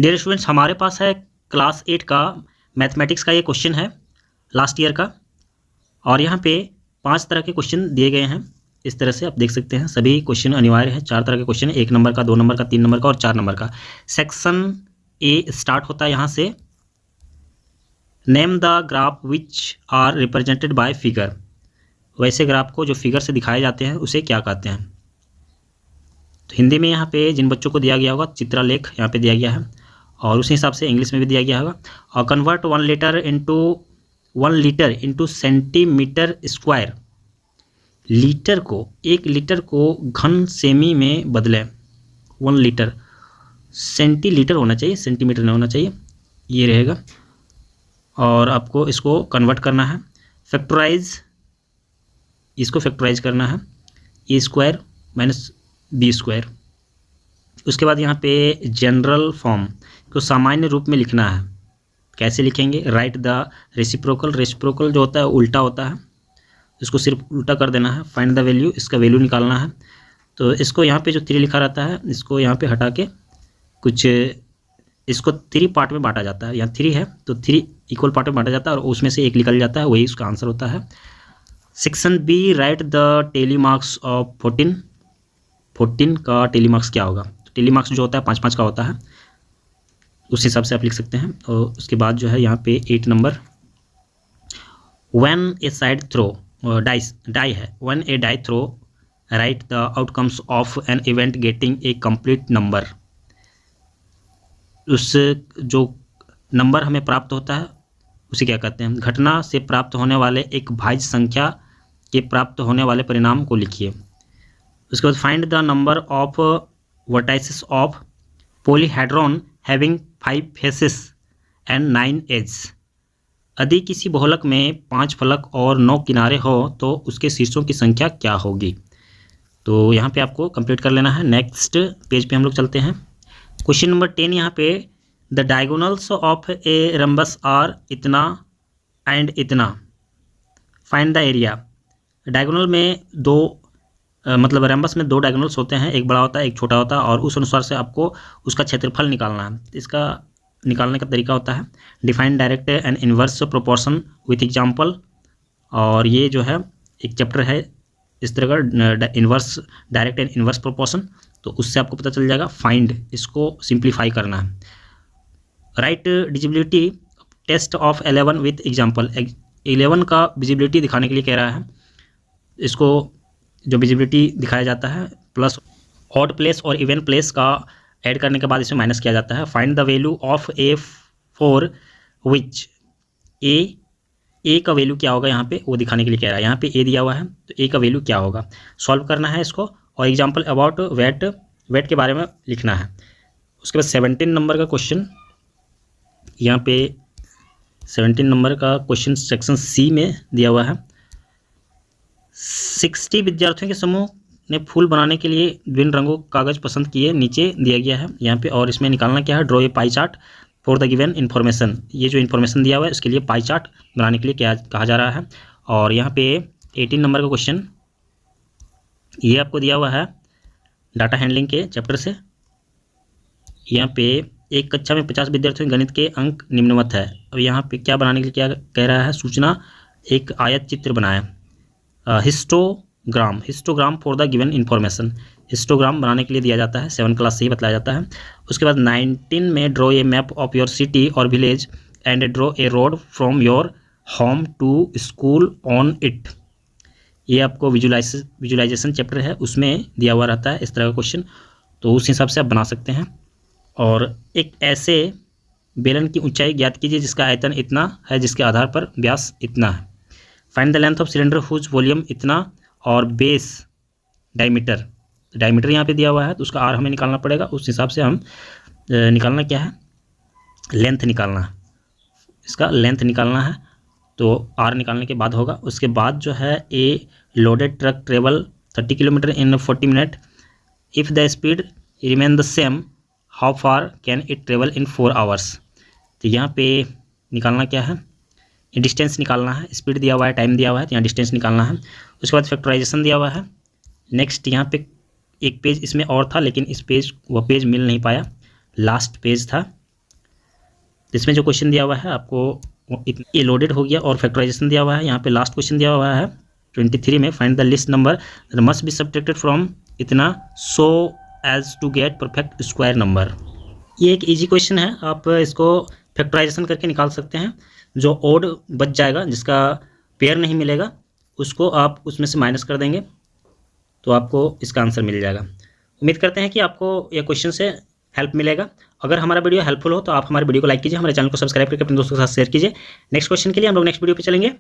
Dear students, हमारे पास है class 8 का मैथमेटिक्स का ये क्वेश्चन है लास्ट ईयर का, और यहाँ पे 5 तरह के क्वेश्चन दिए गए हैं। इस तरह से आप देख सकते हैं, सभी क्वेश्चन अनिवार्य है। 4 तरह के क्वेश्चन है, 1 नंबर का, 2 नंबर का, 3 नंबर का और 4 नंबर का। सेक्शन ए स्टार्ट होता है यहाँ से, name the graph which are represented by figure. वैसे ग्राफ को जो फिगर से दिखाए जाते हैं उसे क्या कहते हैं। तो हिंदी में यहाँ पे जिन बच्चों को दिया गया होगा चित्रलेख यहाँ पे दिया गया है, और उसी हिसाब से इंग्लिश में भी दिया गया होगा। और convert 1 litre into centimetre square. Litre को, 1 लीटर को घन सेमी में बदलें। 1 लीटर, सेंटीलीटर होना चाहिए, सेंटीमीटर नहीं होना चाहिए, ये रहेगा। और आपको इसको कन्वर्ट करना है, फैक्टराइज, इसको फैक्टराइज करना है, ए स्क्वायर माइनस बी स्क्वायर। उसके बाद यहाँ पे जनरल फॉर्म को सामान्य रूप में लिखना है। कैसे लिखेंगे, राइट द रेसिप्रोकल। रेसिप्रोकल जो होता है उल्टा होता है, इसको सिर्फ उल्टा कर देना है। फाइंड द वैल्यू, इसका वैल्यू निकालना है। तो इसको यहाँ पे जो 3 लिखा रहता है इसको यहाँ पे हटा के कुछ, इसको 3 पार्ट में बांटा जाता है। यहाँ 3 है तो 3 इक्वल पार्ट में बांटा जाता है और उसमें से 1 निकल जाता है, वही उसका आंसर होता है। Section B, write the tally marks of 14 का टेली मार्क्स क्या होगा। तो टेली मार्क्स जो होता है 5-5 का होता है, उस हिसाब से आप लिख सकते हैं। और उसके बाद जो है यहाँ पे 8 number, when a side throw die है, when a die throw right the outcomes of an event getting a complete number. उस जो नंबर हमें प्राप्त होता है उसे क्या कहते हैं। घटना से प्राप्त होने वाले एक भाज्य संख्या के प्राप्त होने वाले परिणाम को लिखिए। उसके बाद find the number of vertices of polyhedron having 5 faces and 9 edge. यदि किसी बहुलक में 5 फलक और 9 किनारे हो तो उसके शीर्षों की संख्या क्या होगी। तो यहाँ पे आपको कंप्लीट कर लेना है। नेक्स्ट पेज पे हम लोग चलते हैं। क्वेश्चन नंबर 10 यहाँ पे, the diagonals of a rhombus are इतना एंड इतना, फाइंड द एरिया। डायगोनल में 2 मतलब रम्बस में 2 डायगोनल्स होते हैं, एक बड़ा होता है एक छोटा होता है, और उस अनुसार से आपको उसका क्षेत्रफल निकालना है। इसका निकालने का तरीका होता है define direct and inverse proportion with example. और ये जो है एक चैप्टर है इस तरह का, inverse direct and inverse proportion, तो उससे आपको पता चल जाएगा। फाइंड, इसको सिंप्लीफाई करना है। Right divisibility test of 11 with example. 11 का विजिबिलिटी दिखाने के लिए कह रहा है। इसको जो विजिबिलिटी दिखाया जाता है प्लस ऑड प्लेस और इवन प्लेस का ऐड करने के बाद इसमें माइनस किया जाता है। Find the value of a for which a का वैल्यू क्या होगा यहाँ पे वो दिखाने के लिए कह रहा है। यहाँ पे ए दिया हुआ है तो ए का वैल्यू क्या होगा, सॉल्व करना है इसको। और एग्जाम्पल अबाउट वेट के बारे में लिखना है। उसके बाद 17 नंबर का क्वेश्चन, यहाँ पे 17 नंबर का क्वेश्चन सेक्शन सी में दिया हुआ है। 60 विद्यार्थियों के समूह ने फूल बनाने के लिए विभिन्न रंगों कागज पसंद किए, नीचे दिया गया है यहाँ पे। और इसमें निकालना क्या है, draw a pie chart for the given information. ये जो इन्फॉर्मेशन दिया हुआ है उसके लिए पाई चार्ट बनाने के लिए क्या कहा जा रहा है। और यहाँ पे 18 नंबर का क्वेश्चन ये आपको दिया हुआ है डाटा हैंडलिंग के चैप्टर से। यहाँ पे एक कक्षा में 50 विद्यार्थियों के गणित के अंक निम्नवत है। अब यहाँ पे क्या बनाने के लिए क्या कह रहा है, सूचना एक आयत चित्र बनाए। Histogram for the given information. Histogram बनाने के लिए दिया जाता है, 7 क्लास से ही बताया जाता है। उसके बाद 19 में draw a map of your city or village and draw a road from your home to school on it. ये आपको विजुलाइजेशन चैप्टर है उसमें दिया हुआ रहता है इस तरह का क्वेश्चन, तो उस हिसाब से आप बना सकते हैं। और एक ऐसे बेलन की ऊंचाई ज्ञात कीजिए जिसका आयतन इतना है, जिसके आधार पर व्यास इतना है। Find the length of cylinder whose volume इतना और बेस डायमीटर। डायमीटर यहाँ पे दिया हुआ है तो उसका आर हमें निकालना पड़ेगा। उस हिसाब से हम निकालना क्या है, लेंथ निकालना है, इसका लेंथ निकालना है। तो आर निकालने के बाद होगा। उसके बाद जो है a loaded truck travel 30 kilometre in 40 minute, if the speed remain the same how far can it travel in 4 hours. तो यहाँ पे निकालना क्या है, डिस्टेंस निकालना है। स्पीड दिया हुआ है, टाइम दिया हुआ है, तो यहाँ डिस्टेंस निकालना है। उसके बाद फैक्टराइजेशन दिया हुआ है। नेक्स्ट यहाँ पे एक पेज इसमें और था लेकिन इस पेज वह पेज मिल नहीं पाया, लास्ट पेज था तो इसमें जो क्वेश्चन दिया हुआ है आपको ये लोडेड हो गया और फैक्टराइजेशन दिया हुआ है। यहाँ पे लास्ट क्वेश्चन दिया हुआ है 23 में, find the least number that must be subtracted from इतना so as to get perfect square number. ये एक इजी क्वेश्चन है, आप इसको फैक्टराइजेशन करके निकाल सकते हैं। जो ओड बच जाएगा, जिसका पेयर नहीं मिलेगा, उसको आप उसमें से माइनस कर देंगे तो आपको इसका आंसर मिल जाएगा। उम्मीद करते हैं कि आपको ये क्वेश्चन से हेल्प मिलेगा। अगर हमारा वीडियो हेल्पफुल हो तो आप हमारे वीडियो को लाइक कीजिए, हमारे चैनल को सब्सक्राइब करके अपने दोस्तों के साथ शेयर कीजिए। नेक्स्ट क्वेश्चन के लिए हम लोग नेक्स्ट वीडियो पे चलेंगे।